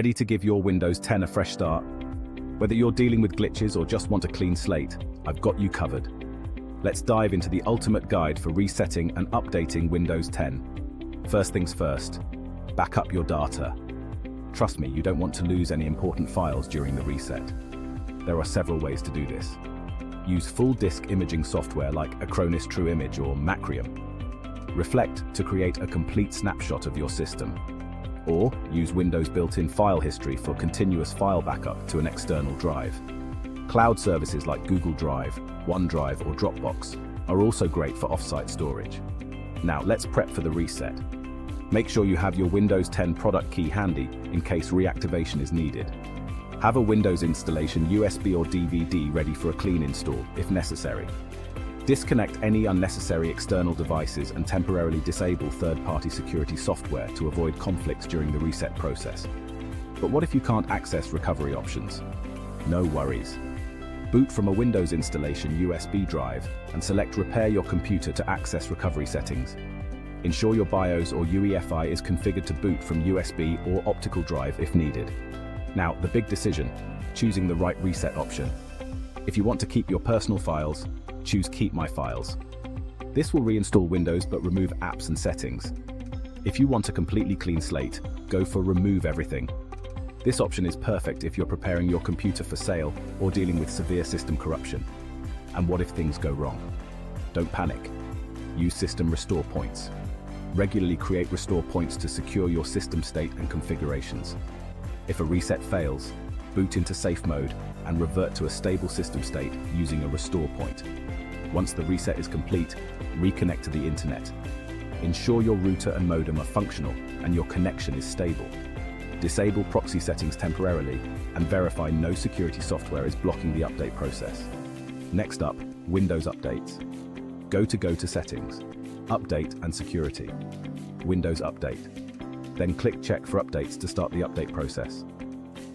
Ready to give your Windows 10 a fresh start? Whether you're dealing with glitches or just want a clean slate, I've got you covered. Let's dive into the ultimate guide for resetting and updating Windows 10. First things first, back up your data. Trust me, you don't want to lose any important files during the reset. There are several ways to do this. Use full disk imaging software like Acronis True Image or Macrium. Reflect to create a complete snapshot of your system. Or use Windows built-in file history for continuous file backup to an external drive. Cloud services like Google Drive, OneDrive or Dropbox are also great for off-site storage. Now let's prep for the reset. Make sure you have your Windows 10 product key handy in case reactivation is needed. Have a Windows installation USB or DVD ready for a clean install if necessary. Disconnect any unnecessary external devices and temporarily disable third-party security software to avoid conflicts during the reset process. But what if you can't access recovery options? No worries. Boot from a Windows installation USB drive and select Repair your computer to access recovery settings. Ensure your BIOS or UEFI is configured to boot from USB or optical drive if needed. Now, the big decision, choosing the right reset option. If you want to keep your personal files, choose Keep My Files. This will reinstall Windows but remove apps and settings. If you want a completely clean slate, go for Remove Everything. This option is perfect if you're preparing your computer for sale or dealing with severe system corruption. And what if things go wrong? Don't panic. Use System Restore Points. Regularly create restore points to secure your system state and configurations. If a reset fails, boot into safe mode and revert to a stable system state using a restore point. Once the reset is complete, reconnect to the internet. Ensure your router and modem are functional and your connection is stable. Disable proxy settings temporarily and verify no security software is blocking the update process. Next up, Windows Updates. Go to Settings, Update and Security. Windows Update. Then click Check for updates to start the update process.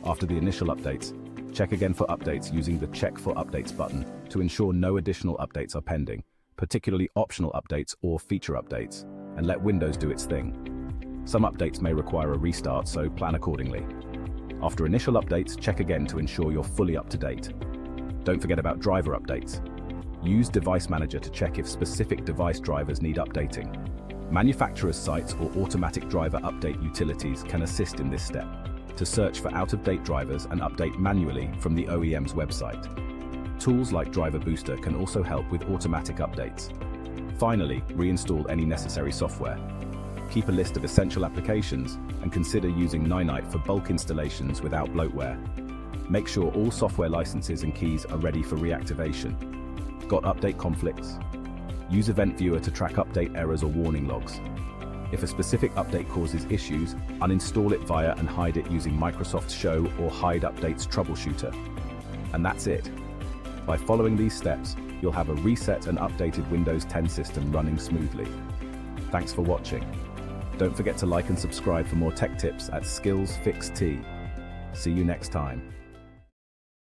After the initial updates, check again for updates using the Check for Updates button to ensure no additional updates are pending, particularly optional updates or feature updates, and let Windows do its thing. Some updates may require a restart, so plan accordingly. After initial updates, check again to ensure you're fully up to date. Don't forget about driver updates. Use Device Manager to check if specific device drivers need updating. Manufacturers' sites or automatic driver update utilities can assist in this step, to search for out-of-date drivers and update manually from the OEM's website. Tools like Driver Booster can also help with automatic updates. Finally, reinstall any necessary software. Keep a list of essential applications and consider using Ninite for bulk installations without bloatware. Make sure all software licenses and keys are ready for reactivation. Got update conflicts? Use Event Viewer to track update errors or warning logs. If a specific update causes issues, uninstall it via and hide it using Microsoft's Show or Hide Updates troubleshooter. And that's it. By following these steps, you'll have a reset and updated Windows 10 system running smoothly. Thanks for watching. Don't forget to like and subscribe for more tech tips at Skills Fix T. See you next time.